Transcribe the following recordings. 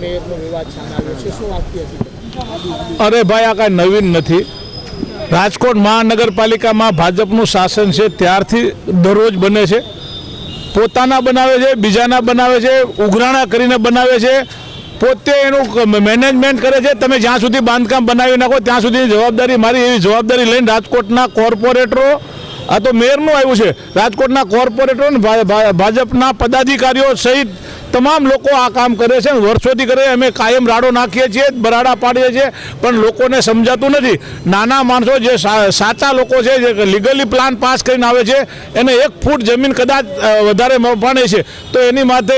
મેયરનો વિવાદ સામે આવ્યો છે, શું વાક્ય છે? અરે ભાઈ, આ કાંઈ નવીન નથી. રાજકોટ મહાનગરપાલિકામાં ભાજપનું શાસન છે ત્યારથી દરરોજ બને છે. પોતાના બનાવે છે, બીજાના બનાવે છે, ઉઘરાણા કરીને બનાવે છે, પોતે એનું મેનેજમેન્ટ કરે છે. તમે જ્યાં સુધી બાંધકામ બનાવી નાખો ત્યાં સુધીની જવાબદારી મારી, એવી જવાબદારી લઈને રાજકોટના કોર્પોરેટરો, આ તો મેયરનું આવ્યું છે, રાજકોટના કોર્પોરેટરો ને ભાજપના પદાધિકારીઓ સહિત તમામ લોકો આ કામ કરે છે. વર્ષોથી કરે. અમે કાયમ રાડો નાખીએ છીએ, બરાડા પાડીએ છીએ, પણ લોકોને સમજાતું નથી. નાના માણસો જે સાચા લોકો છે, જે લીગલી પ્લાન પાસ કરીને આવે છે, એને 1 ફૂટ જમીન કદાચ વધારે મપાણે છે તો એની માથે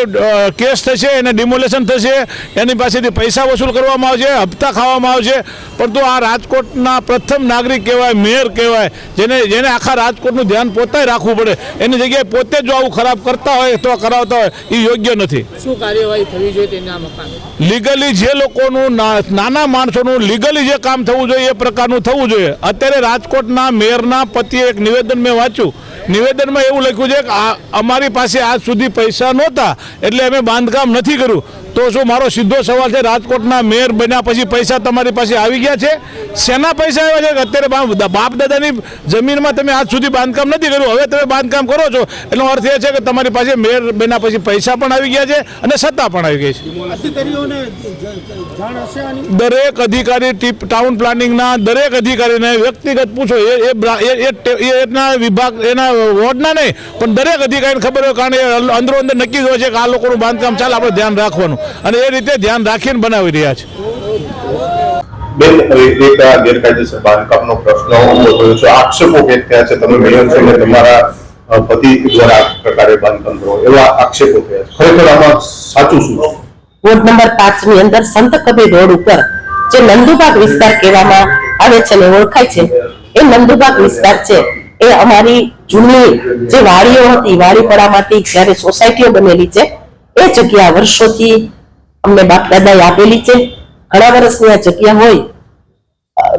કેસ થશે, એને ડિમોલેશન થશે, એની પાસેથી પૈસા વસૂલ કરવામાં આવશે, હપ્તા ખાવામાં આવશે. પરંતુ આ રાજકોટના પ્રથમ નાગરિક કહેવાય, મેયર કહેવાય, જેને આખા રાજકોટનું ધ્યાન પોતે રાખવું પડે, એની જગ્યાએ પોતે જો આવું ખરાબ કરતા હોય તો કરાવતા હોય એ યોગ્ય નથી. શું કાર્યવાહી થવી જોઈએ તેના મકાન? લીગલી જે લોકોનું નાના માણસોનું લીગલી જે કામ થવું જોઈએ એ પ્રકારનું થવું જોઈએ. અત્યારે રાજકોટના મેયરના પતિએ એક નિવેદન મેં વાંચ્યું. નિવેદનમાં એવું લખ્યું છે કે અમારી પાસે આજ સુધી પૈસા નહોતા એટલે અમે બાંધકામ નથી કર્યું. તો શું મારો સીધો સવાલ છે, રાજકોટના મેયર બન્યા પછી પૈસા તમારી પાસે આવી ગયા છે? શેના પૈસા આવ્યા છે? અત્યારે બાપ દાદાની જમીનમાં તમે આજ સુધી બાંધકામ નથી કર્યું, હવે તમે બાંધકામ કરો છો, એનો અર્થ એ છે કે તમારી પાસે મેયર બન્યા પછી પૈસા પણ આવી ગયા છે અને સત્તા પણ આવી ગઈ છે. દરેક અધિકારી ટાઉન પ્લાનિંગના દરેક અધિકારીને વ્યક્તિગત પૂછો, એના વિભાગ, એના વોર્ડના નહીં પણ દરેક અધિકારીને ખબર હોય, કારણ કે અંદરો અંદર નક્કી હોય છે કે આ લોકોનું બાંધકામ ચાલે, આપણે ધ્યાન રાખવાનું, અને એ રીતે ધ્યાન રાખીને બનાવી રહ્યા છે. બેન, એક ગેરકાયદેસર બાંધકામનો પ્રશ્ન ઉભો થયો છે, આક્ષેપો વ્યક્ત થયા છે, તમે મેયર છો ને તમારા પતિ દ્વારા આ પ્રકારે બાંધકામ કરો, એવા આક્ષેપો થયા છે. ખરેખર આમાં સાચું શું? વોર્ડ નંબર 5 ની અંદર સંત કબીર રોડ ઉપર જે નંદુબાગ વિસ્તાર કહેવામાં આવે છે અને ઓળખાય છે, એ નંદુબાગ વિસ્તાર છે એ અમારી જૂની જે વાડીઓ હતી, વાડીપડામાંથી જ્યારે સોસાયટીઓ બનેલી છે, એ જગ્યા વર્ષોથી અમને બાપ દાદાએ આપેલી છે. ઘણા વર્ષની આ જગ્યા હોય,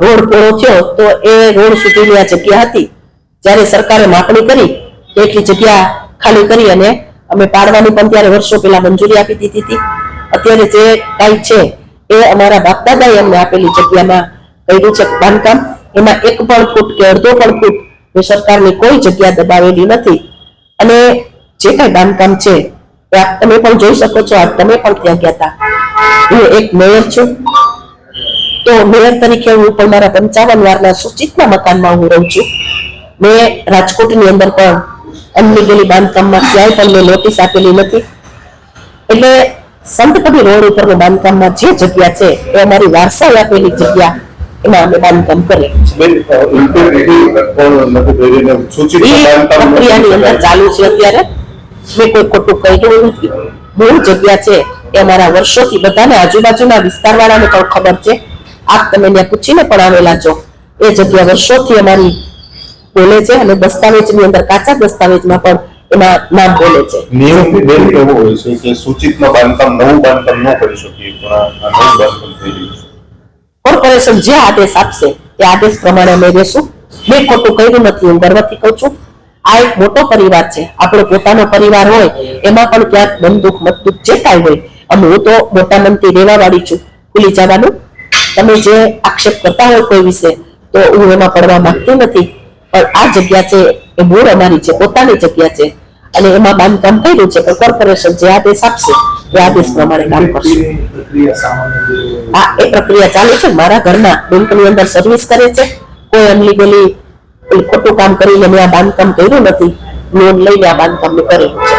રોડ પૂરો થયો તો એ રોડ સુધીની આ જગ્યા હતી. જ્યારે સરકારે માપણી કરી તો એટલી જગ્યા ખાલી કરી અને અમે પાડવાની પણ ત્યારે વર્ષો પહેલા મંજૂરી આપી દીધી હતી. અત્યારે જે કાંઈ છે એ અમારા બાપ દાદાએ અમને આપેલી જગ્યામાં કર્યું છે બાંધકામ. એમાં 1 પણ ફૂટ કે અડધો પણ ફૂટ સરકારની કોઈ જગ્યા દબાવેલી નથી. અને જે કાંઈ બાંધકામ છે એ તમે પણ જોઈ શકો છો. તમે પણ ત્યાં ગયા હતા. હું એક મેયર છું, તો મેયર તરીકે હું પણ મારા 55 વારના સૂચિતના મકાનમાં હું રહું છું. મેં રાજકોટની અંદર પણ અનલીગલી બાંધકામમાં ક્યાંય પણ મેં નોટિસ આપેલી નથી. એટલે સંત કબીર રોડ ઉપરનું બાંધકામમાં જે જગ્યા છે એ અમારી વારસાઈ આપેલી જગ્યા, એમાં અમે બાંધકામ કરીએ. પ્રક્રિયાની અંદર ચાલુ છે અત્યારે. મેં કોઈ ખોટું કર્યું નથી. મૂળ જગ્યા છે એ અમારા વર્ષોથી બધાને, આજુબાજુના વિસ્તારવાળાને પણ ખબર છે. આપ તમે ત્યાં પૂછીને પણ આવેલા છો. એ જગ્યા વર્ષોથી અમારી બોલે છે અને દસ્તાવેજની અંદર, કાચા દસ્તાવેજમાં પણ એના નામ બોલે છે. નિયમથી બેન એવો હોય છે કે સૂચિતમાં બાંધકામ, નવું બાંધકામ ન કરી શકીએ, પણ આ નવું બાંધકામ થઈ રહ્યું છે. કોર્પોરેશન જે આદેશ આપશે એ આદેશ પ્રમાણે અમે રહેશું. મેં ખોટું કર્યું નથી, હું ગર્વથી કહું છું. આ એક મોટો પરિવાર છે, આપણો પોતાનો પરિવાર હોય એમાં પણ ક્યાંક બંદૂક મતદૂક જે કાંઈ હોય, અમે હું તો મોટા મનથી રહેવા વાળી છું, ભૂલી જવાનું. તમે જે આક્ષેપ કરતા હોય કોઈ વિશે તો હું એમાં પડવા માંગતી નથી, પણ આ જગ્યા છે એ મૂળ અમારી છે, પોતાની જગ્યા છે, અને એમાં બાંધકામ કર્યું છે. પણ કોર્પોરેશન જે આદેશ આપશે એ આદેશ પ્રમાણે કામ કરશે. હા, એ પ્રક્રિયા ચાલુ છે. મારા ઘરના બેંકની અંદર સર્વિસ કરે છે. કોઈ અનલીગલી ખોટું કામ કરીને મેં આ બાંધકામ કર્યું નથી. લોન લઈને આ બાંધકામ કરેલું છે.